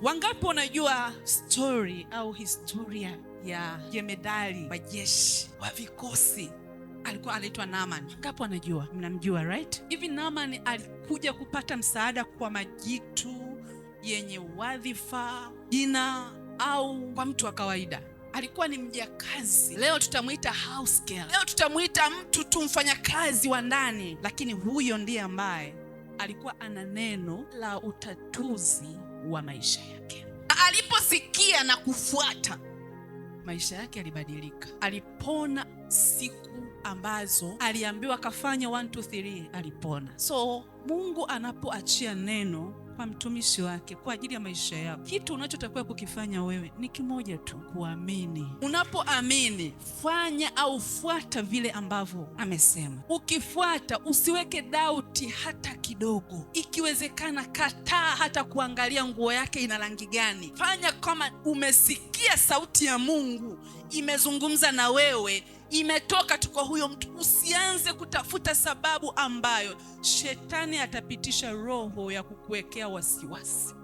Wangapi wanajua story au historia ya jemedali wa jeshi wa vikosi? Alikuwa anaitwa Naaman. Wangapi wanajua? Mnamjua, right? Hivi Naaman alikuja kupata msaada kwa majitu yenye wadhifa, jina, au kwa mtu wa kawaida? Alikuwa ni mjakazi. Leo tutamuita house girl, leo tutamuita mtu tu, mfanyakazi wa ndani, lakini huyo ndiye ambaye alikuwa ana neno la utatuzi wa maisha yake. Aliposikia na kufuata, maisha yake yalibadilika. Alipona siku ambazo aliambiwa kafanya 1 2 3, alipona. So Mungu anapoachia neno kwa mtumishi wake kwa ajili ya maisha yako, kitu unachotakiwa kukifanya wewe ni kimoja tu: kuamini. Unapoamini, fanya au fuata vile ambavyo amesema. Ukifuata, usiweke dauti hata kidogo. Ikiwezekana, kataa hata kuangalia nguo yake ina rangi gani. Fanya kama umesikia sauti ya Mungu imezungumza na wewe, imetoka tu kwa huyo mtu. Usianze kutafuta sababu ambayo shetani atapitisha roho ya kukuwekea wasiwasi.